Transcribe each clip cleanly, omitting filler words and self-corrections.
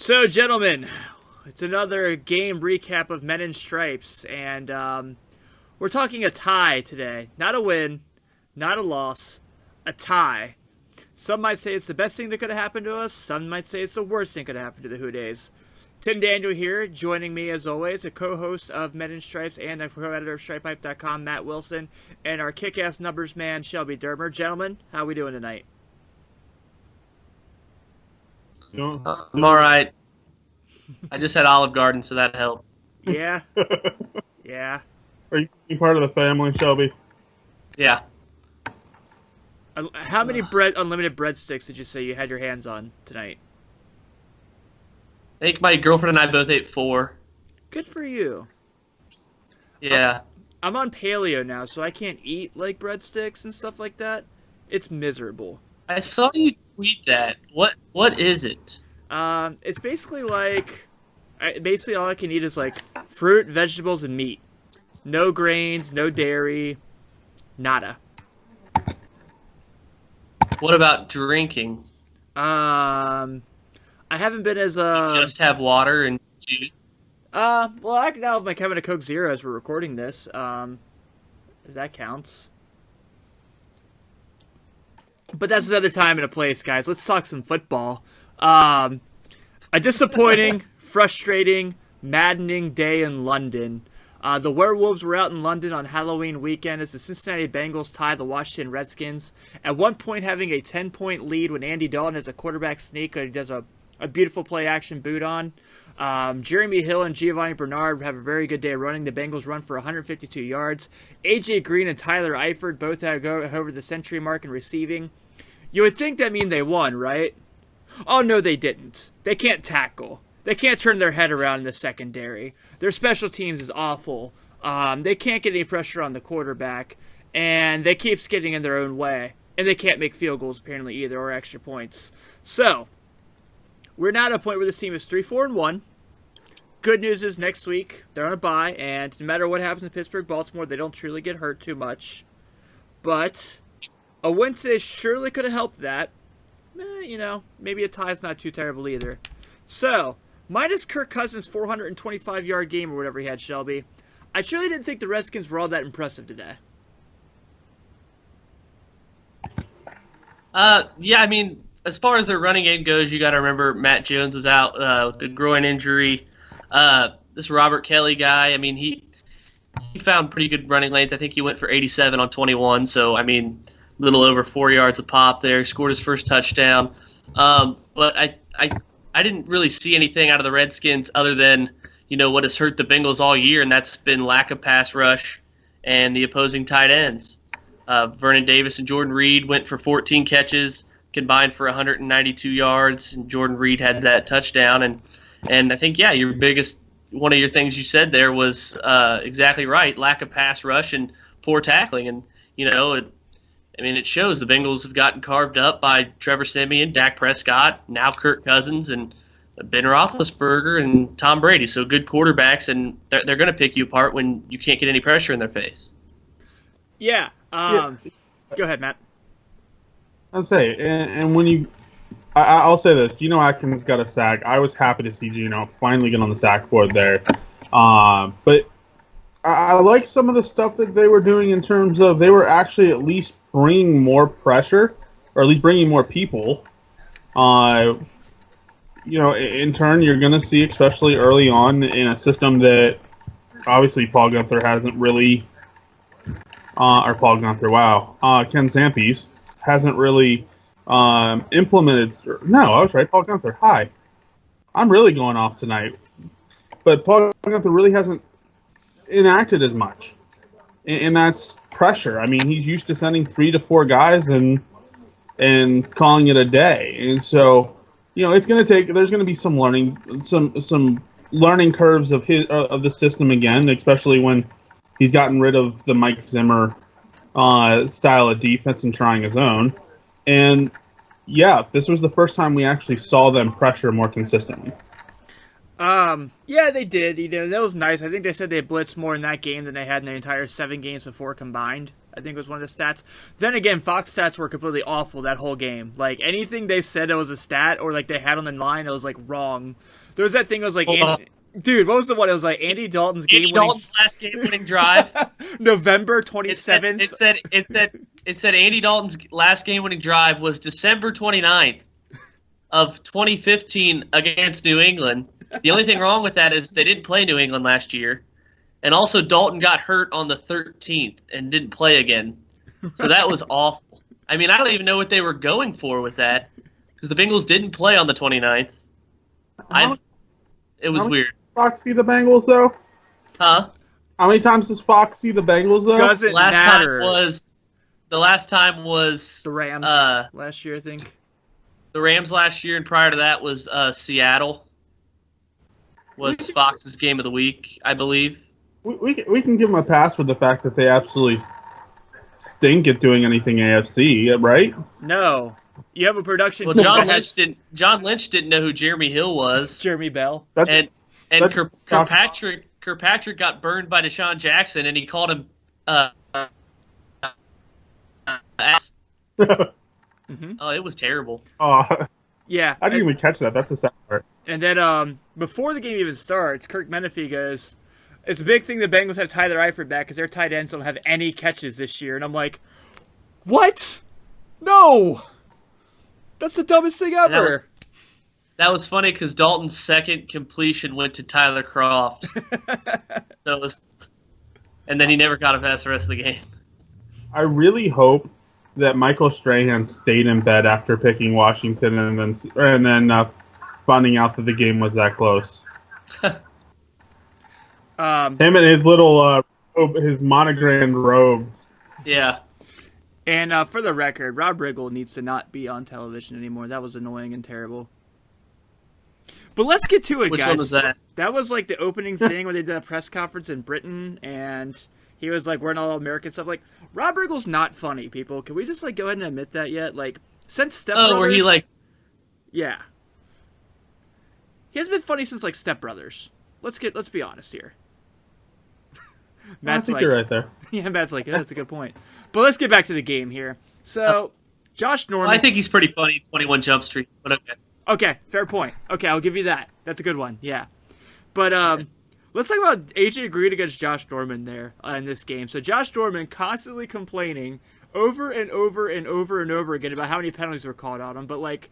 So, gentlemen, it's another game recap of Men in Stripes, and we're talking a tie today. Not a win, not a loss, a tie. Some might say it's the best thing that could have happened to us. Some might say it's the worst thing that could have happened to the Who Days. Tim Daniel here, joining me as always, a co-host of Men in Stripes and a co-editor of StripeHype.com, Matt Wilson, and our kick-ass numbers man, Shelby Dermer. Gentlemen, how we doing tonight? I'm all right. I just had Olive Garden, so that helped. Yeah? Yeah. Are you part of the family, Shelby? Yeah. How many unlimited breadsticks did you say you had your hands on tonight? I think my girlfriend and I both ate 4. Good for you. Yeah. I'm on paleo now, so I can't eat like breadsticks and stuff like that. It's miserable. I saw you tweet that. What is it? It's basically like, basically all I can eat is like fruit, vegetables, and meat. No grains, no dairy, nada. What about drinking? I haven't been as You just have water and juice. well, I can now have my Kevin a Coke Zero as we're recording this. If that counts. But that's another time and a place, guys. Let's talk some football. A disappointing, frustrating, maddening day in London. The Werewolves were out in London on Halloween weekend as the Cincinnati Bengals tie the Washington Redskins. At one point having a 10-point lead when Andy Dalton has a quarterback sneak. He does a beautiful play-action boot on. Jeremy Hill and Giovanni Bernard have a very good day running. The Bengals run for 152 yards. A.J. Green and Tyler Eifert both go over the century mark in receiving. You would think that mean they won, right? Oh, no, they didn't. They can't tackle. They can't turn their head around in the secondary. Their special teams is awful. They can't get any pressure on the quarterback, and they keep getting in their own way. And they can't make field goals, apparently, either, or extra points. So, we're now at a point where this team is 3-4-1. Good news is next week, they're on a bye, and no matter what happens in Pittsburgh, Baltimore, they don't truly get hurt too much. But a win today surely could have helped that. Maybe a tie's not too terrible either. So, minus Kirk Cousins' 425-yard game or whatever he had, Shelby, I truly didn't think the Redskins were all that impressive today. Yeah, I mean, as far as their running game goes, you got to remember Matt Jones was out with the groin injury. This Robert Kelly guy, I mean, he found pretty good running lanes. I think he went for 87 on 21, so, I mean, a little over 4 yards a pop there. Scored his first touchdown. But I didn't really see anything out of the Redskins other than, what has hurt the Bengals all year, and that's been lack of pass rush and the opposing tight ends. Vernon Davis and Jordan Reed went for 14 catches, combined for 192 yards, and Jordan Reed had that touchdown. And I think, yeah, one of your things you said there was exactly right, lack of pass rush and poor tackling. And, it shows the Bengals have gotten carved up by Trevor Siemian, Dak Prescott, now Kirk Cousins, and Ben Roethlisberger and Tom Brady. So good quarterbacks, and they're going to pick you apart when you can't get any pressure in their face. Yeah. Go ahead, Matt. I'll say, and when I'll say this, Geno Atkins got a sack. I was happy to see Geno finally get on the sack board there. But I like some of the stuff that they were doing in terms of they were actually at least bringing more pressure, or at least bringing more people. In turn, you're going to see, especially early on, in a system that obviously Paul Gunther hasn't really, Ken Zampese hasn't really implemented. No, I was right, Paul Gunther. Hi. I'm really going off tonight. But Paul Gunther really hasn't enacted as much. And that's pressure. I mean, he's used to sending 3 to 4 guys and calling it a day. And so, it's going to take. There's going to be some learning curves of the system again, especially when he's gotten rid of the Mike Zimmer style of defense and trying his own. And yeah, this was the first time we actually saw them pressure more consistently. Yeah, they did. That was nice. I think they said they blitzed more in that game than they had in their entire 7 games before combined. I think was one of the stats. Then again, Fox stats were completely awful that whole game. Like, anything they said it was a stat or, like, they had on the line, it was, like, wrong. There was that thing that was, like, dude, what was the one? It was, like, Andy Dalton's last game-winning drive. November 27th. It said Andy Dalton's last game-winning drive was December 29th of 2015 against New England. The only thing wrong with that is they didn't play New England last year. And also Dalton got hurt on the 13th and didn't play again. So that was awful. I mean, I don't even know what they were going for with that because the Bengals didn't play on the 29th. It was weird. Fox see the Bengals, though? Huh? How many times does Fox see the Bengals, though? Doesn't matter. The last time was the Rams last year, I think. The Rams last year, and prior to that was Seattle. Was Fox's game of the week, I believe. We can give them a pass for the fact that they absolutely stink at doing anything AFC, right? No. You have a production. Well, John Lynch didn't know who Jeremy Hill was. Jeremy Bell. And Kirkpatrick got burned by Deshaun Jackson, and he called him ass. Oh, it was terrible. Yeah. I didn't even catch that. That's the sad part. And then before the game even starts, Kirk Menefee goes, it's a big thing the Bengals have Tyler Eifert back because their tight ends don't have any catches this year. And I'm like, what? No! That's the dumbest thing ever. That was funny because Dalton's second completion went to Tyler Kroft. And then he never got it past the rest of the game. I really hope that Michael Strahan stayed in bed after picking Washington and then finding out that the game was that close. Him and his little his monogrammed robe. Yeah. And for the record, Rob Riggle needs to not be on television anymore. That was annoying and terrible. But let's get to it, Which guys. one was that? That was like the opening thing where they did a press conference in Britain, and he was like wearing all American stuff. Like, Rob Riggle's not funny, people. Can we just like go ahead and admit that yet? Like, since Step Brothers... where he like... Yeah. He hasn't been funny since like Step Brothers. Let's be honest here. Matt's I think you're right there. Yeah, Matt's like, that's a good point. But let's get back to the game here. So, Josh Norman... Well, I think he's pretty funny, 21 Jump Street, but okay. Okay, fair point. Okay, I'll give you that. That's a good one, yeah. But let's talk about AJ Green against Josh Norman there in this game. So Josh Norman constantly complaining over and over and over and over again about how many penalties were called on him, but like,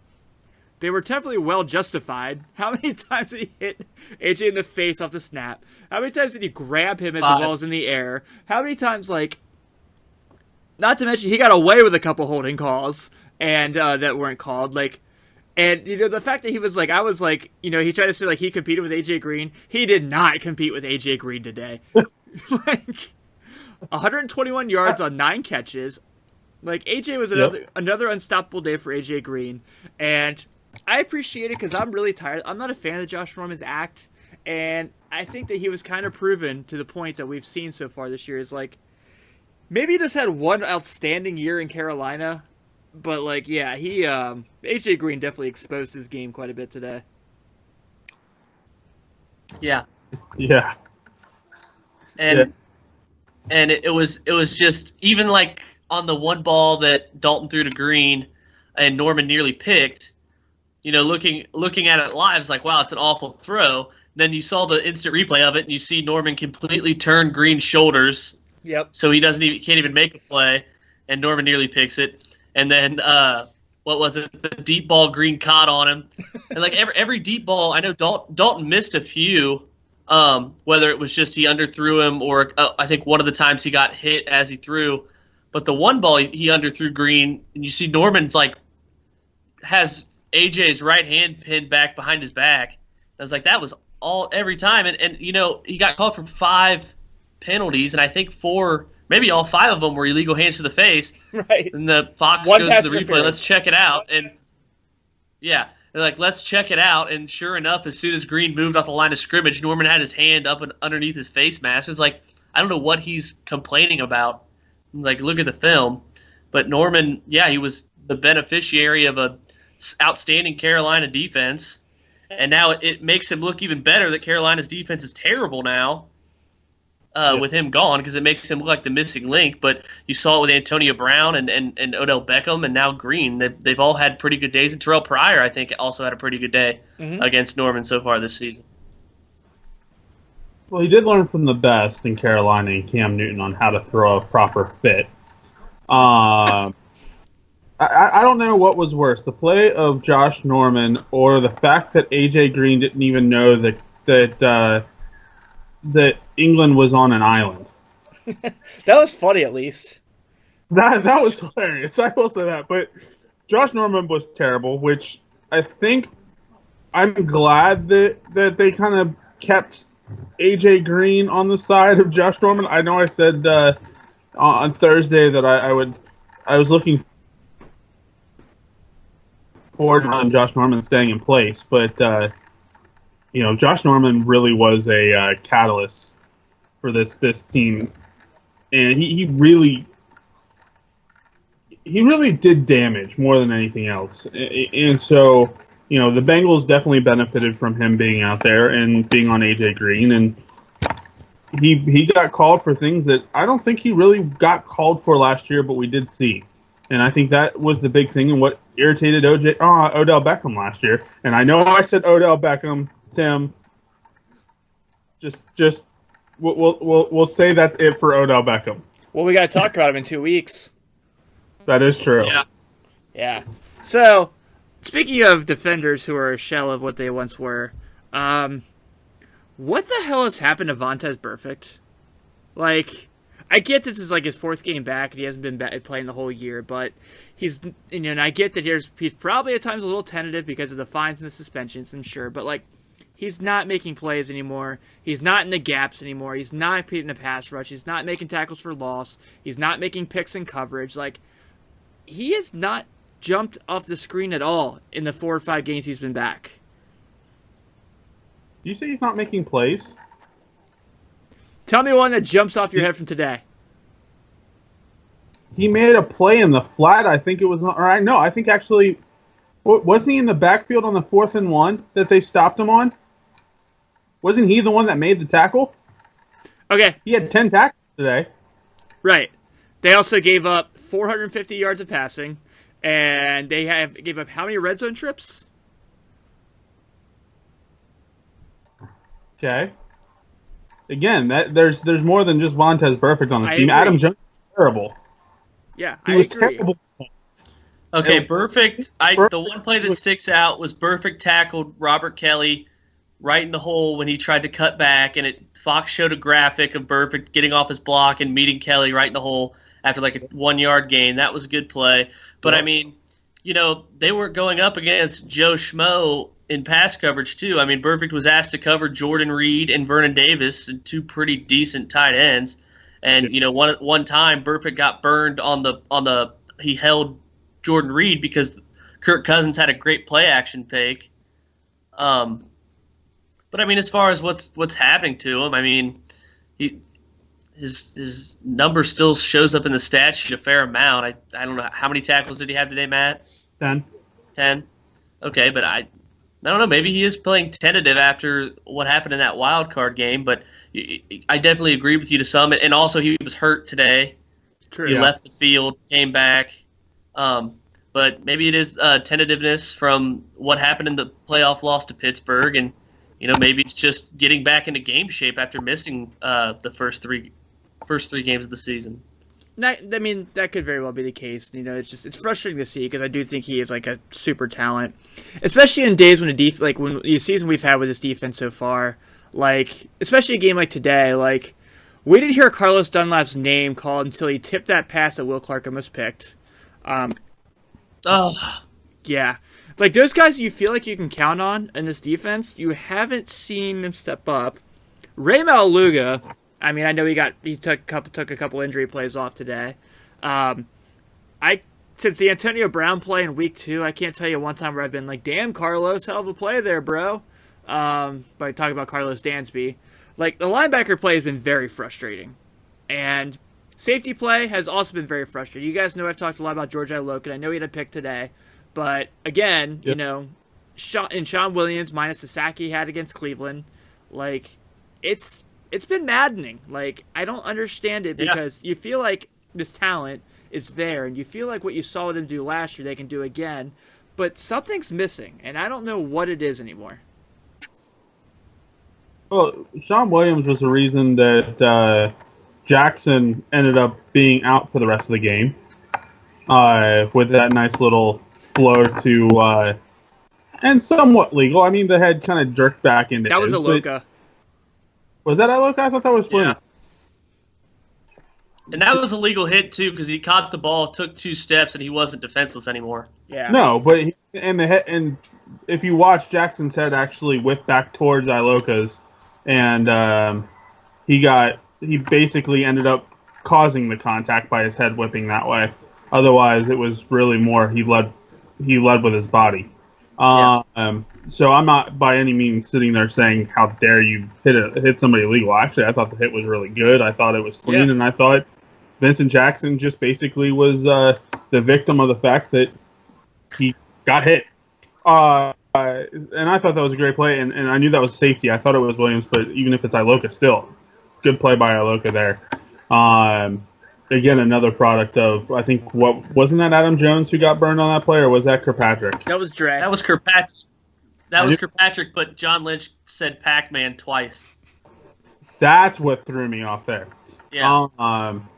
they were definitely well justified. How many times did he hit AJ in the face off the snap? How many times did he grab him as well as in the air? How many times, like, not to mention he got away with a couple holding calls and that weren't called, like. And, you know, the fact that he was like, I was like, you know, he tried to say, like, he competed with A.J. Green. He did not compete with A.J. Green today. Like, 121 yards on 9 catches. Like, A.J. was another unstoppable day for A.J. Green. And I appreciate it because I'm really tired. I'm not a fan of Josh Norman's act. And I think that he was kind of proven to the point that we've seen so far this year is, like, maybe he just had one outstanding year in Carolina. But, like, yeah, A.J. Green definitely exposed his game quite a bit today. Yeah. Yeah. And it was just, even, like, on the one ball that Dalton threw to Green and Norman nearly picked, you know, looking at it live, it's like, wow, it's an awful throw. Then you saw the instant replay of it, and you see Norman completely turn Green's shoulders. Yep. So he can't even make a play, and Norman nearly picks it. And then, what was it? The deep ball Green caught on him. And, like, every deep ball, I know Dalton missed a few, whether it was just he underthrew him or I think one of the times he got hit as he threw. But the one ball he underthrew Green, and you see Norman's, like, has AJ's right hand pinned back behind his back. I was like, that was every time. And you know, he got called for 5 penalties, and I think 4 – maybe all 5 of them were illegal hands to the face. Right. And the Fox goes to the replay, let's check it out. And, yeah, they're like, let's check it out. And sure enough, as soon as Green moved off the line of scrimmage, Norman had his hand up and underneath his face mask. It's like, I don't know what he's complaining about. Like, look at the film. But Norman, yeah, he was the beneficiary of a outstanding Carolina defense. And now it makes him look even better that Carolina's defense is terrible now. with him gone because it makes him look like the missing link. But you saw it with Antonio Brown and Odell Beckham and now Green. They've all had pretty good days. And Terrell Pryor, I think, also had a pretty good day against Norman so far this season. Well, he did learn from the best in Carolina and Cam Newton on how to throw a proper fit. I don't know what was worse, the play of Josh Norman or the fact that A.J. Green didn't even know that England was on an island. That was funny, at least. That was hilarious. I will say that. But Josh Norman was terrible, which I think I'm glad that they kind of kept A.J. Green on the side of Josh Norman. I know I said on Thursday that I was looking forward to Josh Norman staying in place, but Josh Norman really was a catalyst for this team, and he really did damage more than anything else. And so, the Bengals definitely benefited from him being out there and being on A.J. Green, and he got called for things that I don't think he really got called for last year, but we did see. And I think that was the big thing and what irritated Odell Beckham last year. And I know I said Odell Beckham, Tim. Just we'll say that's it for Odell Beckham. Well, we got to talk about him in 2 weeks. That is true. Yeah. So, speaking of defenders who are a shell of what they once were, what the hell has happened to Vontaze Burfict? Like, I get this is like his fourth game back and he hasn't been playing the whole year, but and I get that he's probably at times a little tentative because of the fines and the suspensions, I'm sure, but like, he's not making plays anymore. He's not in the gaps anymore. He's not competing in a pass rush. He's not making tackles for loss. He's not making picks in coverage. Like, he has not jumped off the screen at all in the 4 or 5 games he's been back. You say he's not making plays? Tell me one that jumps off your head from today. He made a play in the flat. I think it was, I think actually, wasn't he in the backfield on the 4th and 1 that they stopped him on? Wasn't he the one that made the tackle? Okay. He had 10 tackles today. Right. They also gave up 450 yards of passing, and they gave up how many red zone trips? Okay. Again, there's more than just Vontaze Burfict on the team. Agree. Adam Jones was terrible. Yeah, He was agree. terrible. Okay, Burfict. The one play that sticks out was Burfict tackled Robert Kelly right in the hole when he tried to cut back, and Fox showed a graphic of Burfict getting off his block and meeting Kelly right in the hole after like a 1-yard gain. That was a good play. But, I mean, they were going up against Joe Schmo in pass coverage, too. I mean, Burfict was asked to cover Jordan Reed and Vernon Davis, and 2 pretty decent tight ends. And, one time Burfict got burned on the he held Jordan Reed because Kirk Cousins had a great play action fake. But I mean, as far as what's happening to him, I mean, his number still shows up in the stat sheet a fair amount. I don't know how many tackles did he have today, Matt? 10. 10. Okay, but I don't know. Maybe he is playing tentative after what happened in that wild card game. But I definitely agree with you to some. And also, he was hurt today. True. He left the field, came back. But maybe it is tentativeness from what happened in the playoff loss to Pittsburgh, and maybe it's just getting back into game shape after missing the first three games of the season. I mean, that could very well be the case. It's frustrating to see because I do think he is like a super talent, especially in days when when the season we've had with this defense so far, like especially a game like today, like we didn't hear Carlos Dunlap's name called until he tipped that pass that Will Clark almost picked. Yeah. Like, those guys you feel like you can count on in this defense, you haven't seen them step up. Ray Malaluga, I mean, I know he took a couple injury plays off today. Since the Antonio Brown play in week 2, I can't tell you one time where I've been like, damn, Carlos, hell of a play there, bro. By talking about Carlos Dansby. Like, the linebacker play has been very frustrating. And safety play has also been very frustrating. You guys know I've talked a lot about George Iloka. I know he had a pick today. But, again, Yep. Sean Williams minus the sack he had against Cleveland, like, it's it's been maddening. Like, I don't understand it because you feel like this talent is there, and you feel like what you saw them do last year they can do again, but something's missing, and I don't know what it is anymore. Well, Sean Williams was the reason that Jackson ended up being out for the rest of the game with that nice little blow to and somewhat legal. I mean, the head kind of jerked back into that was Aloka. Was that Aloka? I thought that was Williams. Yeah. And that was a legal hit too, because he caught the ball, took 2 steps, and he wasn't defenseless anhermore. Yeah. No, but and if you watch, Jackson's head actually whipped back towards Iloka's, and he basically ended up causing the contact by his head whipping that way. Otherwise, it was really more he led with his body. So I'm not by any means sitting there saying how dare you hit somebody illegal. Actually, I thought the hit was really good. I thought it was clean, and I thought Vincent Jackson just basically was the victim of the fact that he got hit. And I thought that was a great play, and I knew that was safety. I thought it was Williams, but even if it's Iloka, still good play by Iloka there. Again, another product of, I think, wasn't that Adam Jones who got burned on that play, or was that Kirkpatrick? That was Dre. That was Kirkpatrick. That was Kirkpatrick, but John Lynch said Pac-Man twice. That's what threw me off there. Yeah.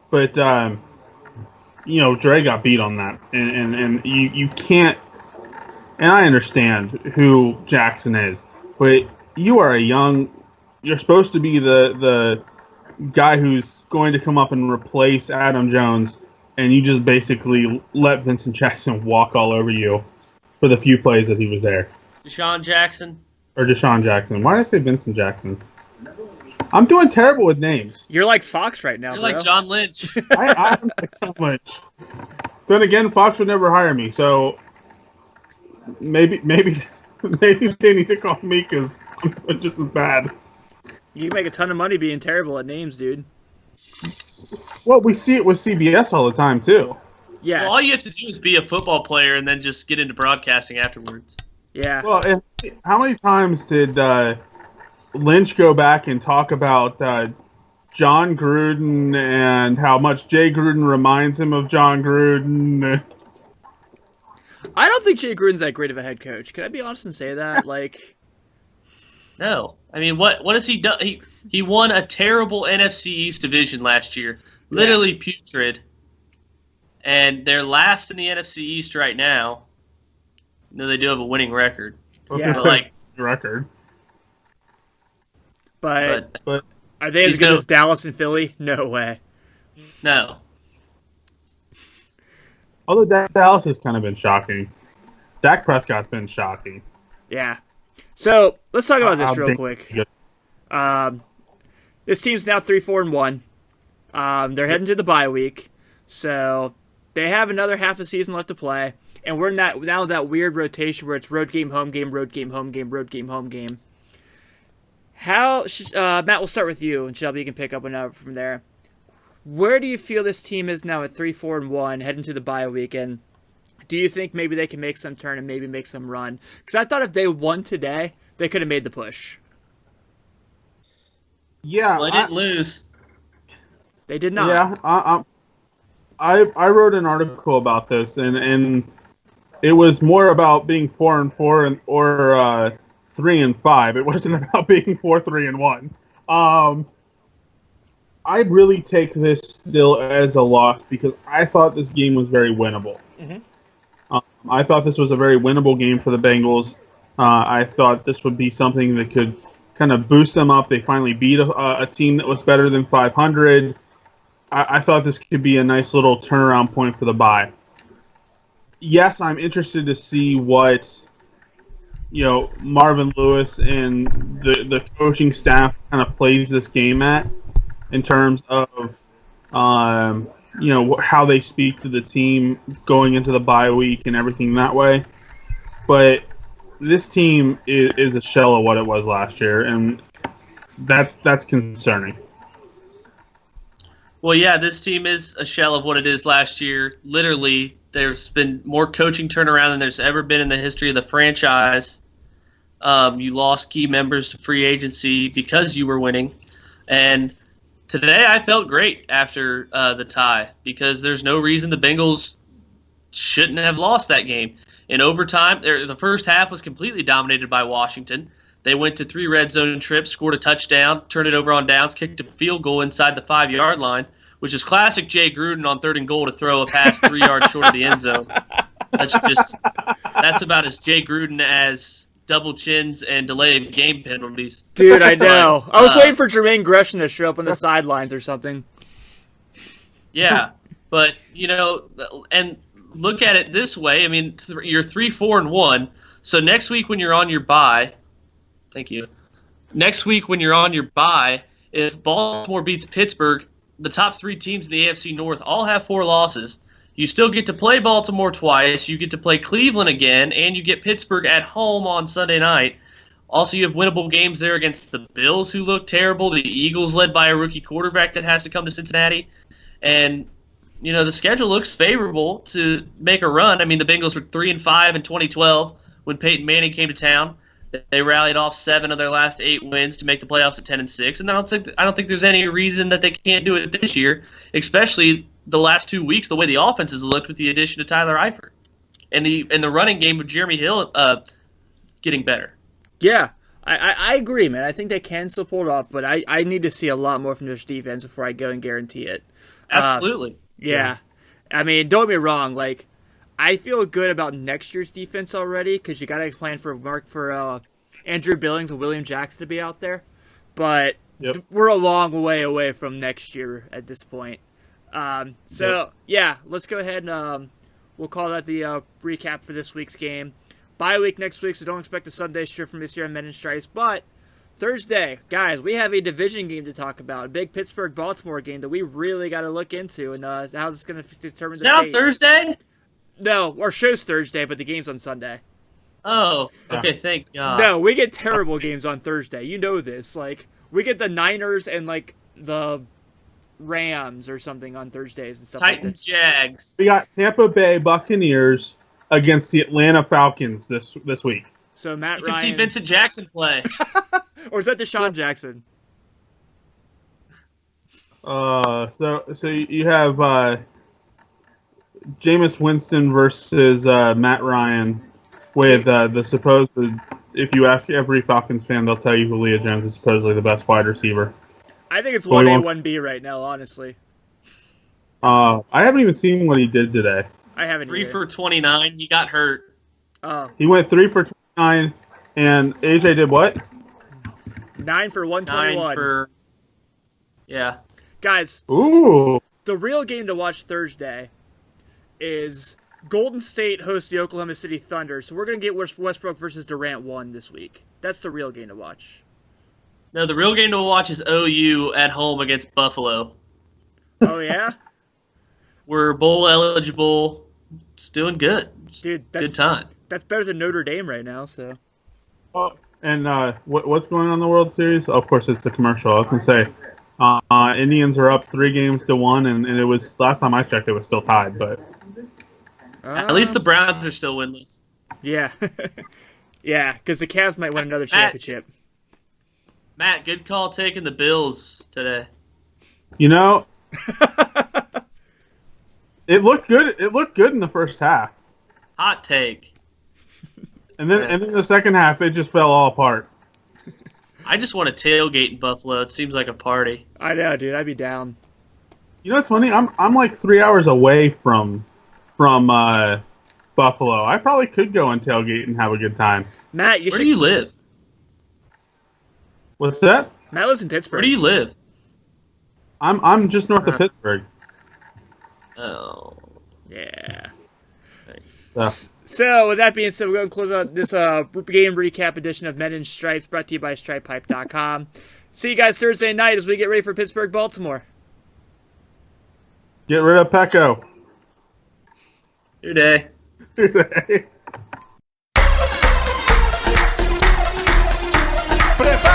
But Dre got beat on that, and you can't. And I understand who Jackson is, but you are you're supposed to be the guy who's going to come up and replace Adam Jones, and you just basically let Vincent Jackson walk all over you for the few plays that he was there. Deshaun Jackson. Or Deshaun Jackson. Why did I say Vincent Jackson? I'm doing terrible with names. You're like Fox right now, You're bro. like John Lynch. I'm like John Lynch. Then again, Fox would never hire me, so maybe they need to call me because I'm doing just as bad. You make a ton of money being terrible at names, dude. Well, we see it with CBS all the time, too. Yes. Well, all you have to do is be a football player and then just get into broadcasting afterwards. Yeah. Well, how many times did Lynch go back and talk about John Gruden and how much Jay Gruden reminds him of John Gruden? I don't think Jay Gruden's that great of a head coach. Can I be honest and say that? Like, no. I mean, what has he done? He won a terrible NFC East division last year. Literally putrid. And they're last in the NFC East right now. They do have a winning record. Yeah. Record. But But are they as good as Dallas and Philly? No way. No. Although Dallas has kind of been shocking. Dak Prescott's been shocking. Yeah. So let's talk about this real quick. This team's now 3-4-1. They're heading to the bye week, so they have another half a season left to play, and we're in that weird rotation where it's road game, home game, road game, home game, road game, home game. How Matt? We'll start with you, and Shelby, you can pick up from there. Where do you feel this team is now at 3-4-1, heading to the bye week, and do you think maybe they can make some turn and maybe make some run? Because I thought if they won today, they could have made the push. Yeah, Well, they didn't lose. They did not. Yeah, I wrote an article about this, and it was more about being 4-4 or 3-5. It wasn't about being 4-3-1. I really take this still as a loss because I thought this game was very winnable. Mm-hmm. I thought this was a very winnable game for the Bengals. I thought this would be something that could kind of boost them up. They finally beat a team that was better than 500. I thought this could be a nice little turnaround point for the bye. Yes, I'm interested to see what Marvin Lewis and the coaching staff kind of plays this game at in terms of how they speak to the team going into the bye week and everything that way. But this team is a shell of what it was last year, and that's concerning. Well, yeah, this team is a shell of what it is last year. Literally, there's been more coaching turnaround than there's ever been in the history of the franchise. You lost key members to free agency because you were winning. And today I felt great after the tie because there's no reason the Bengals shouldn't have lost that game. In overtime, the first half was completely dominated by Washington. They went to 3 red zone trips, scored a touchdown, turned it over on downs, kicked a field goal inside the 5-yard line, which is classic Jay Gruden on 3rd and goal to throw a pass 3 yards short of the end zone. That's about as Jay Gruden as double chins and delay of game penalties. Dude, I know. I was waiting for Jermaine Gresham to show up on the sidelines or something. Yeah, but, and look at it this way. I mean, you're 3-4-1, so next week when you're on your bye, thank you. Next week when you're on your bye, if Baltimore beats Pittsburgh, the top 3 teams in the AFC North all have 4 losses. You still get to play Baltimore twice. You get to play Cleveland again, and you get Pittsburgh at home on Sunday night. Also, you have winnable games there against the Bills, who look terrible, the Eagles led by a rookie quarterback that has to come to Cincinnati. And, the schedule looks favorable to make a run. I mean, the Bengals were 3-5 in 2012 when Peyton Manning came to town. They rallied off 7 of their last 8 wins to make the playoffs at 10-6, and I don't think there's any reason that they can't do it this year, especially the last 2 weeks, the way the offense has looked with the addition of Tyler Eifert, and the running game of Jeremy Hill getting better. Yeah, I agree, man. I think they can still pull it off, but I need to see a lot more from this defense before I go and guarantee it. Absolutely. Yeah. I mean, don't get me wrong. Like, I feel good about next year's defense already because you got to plan for Andrew Billings and William Jackson to be out there. But we're a long way away from next year at this point. Let's go ahead and we'll call that the recap for this week's game. Bye week next week, so don't expect a Sunday strip from this year on Men in Stripes. But Thursday, guys, we have a division game to talk about, a big Pittsburgh-Baltimore game that we really got to look into and how this is going to determine the fate. Is that on Thursday? No, our show's Thursday, but the game's on Sunday. Oh, okay, thank God. No, we get terrible games on Thursday. You know this. Like, we get the Niners and, the Rams or something on Thursdays and stuff Titans, like that. Jags. We got Tampa Bay Buccaneers against the Atlanta Falcons this week. So Matt You can Ryan... see Vincent Jackson play. Or is that Deshaun Jackson? So you have Jameis Winston versus Matt Ryan with the supposed. If you ask every Falcons fan, they'll tell you Julio Jones is supposedly the best wide receiver. I think it's 1A, 1B right now, honestly. I haven't even seen what he did today. I haven't 3 either. for 29. He got hurt. Oh. He went 3 for 29, and AJ did what? 9 for 121. 9 for... Yeah. Guys, Ooh. the real game to watch Thursday is Golden State hosts the Oklahoma City Thunder, so we're going to get Westbrook versus Durant 1 this week. That's the real game to watch. No, the real game to watch is OU at home against Buffalo. Oh, yeah? We're bowl eligible. It's doing good. Dude, good time. That's better than Notre Dame right now, so. Oh, and what's going on in the World Series? Oh, of course, it's the commercial. I was going to say, Indians are up 3-1, and it was, last time I checked, it was still tied, but. At least the Browns are still winless. Yeah. Yeah, because the Cavs might win another championship. Matt, good call taking the Bills today. You know, it looked good. It looked good in the first half. Hot take. And then the second half, it just fell all apart. I just want to tailgate in Buffalo. It seems like a party. I know, dude. I'd be down. You know what's funny? I'm like 3 hours away from Buffalo. I probably could go and tailgate and have a good time. Matt, Where do you live? What's that? Matt lives in Pittsburgh. Where do you live? I'm just north of Pittsburgh. Oh. Yeah. Nice. So, with that being said, we're going to close out this game recap edition of Men in Stripes, brought to you by StripePipe.com. See you guys Thursday night as we get ready for Pittsburgh, Baltimore. Get rid of Pecco. Good day. Good day. Prepara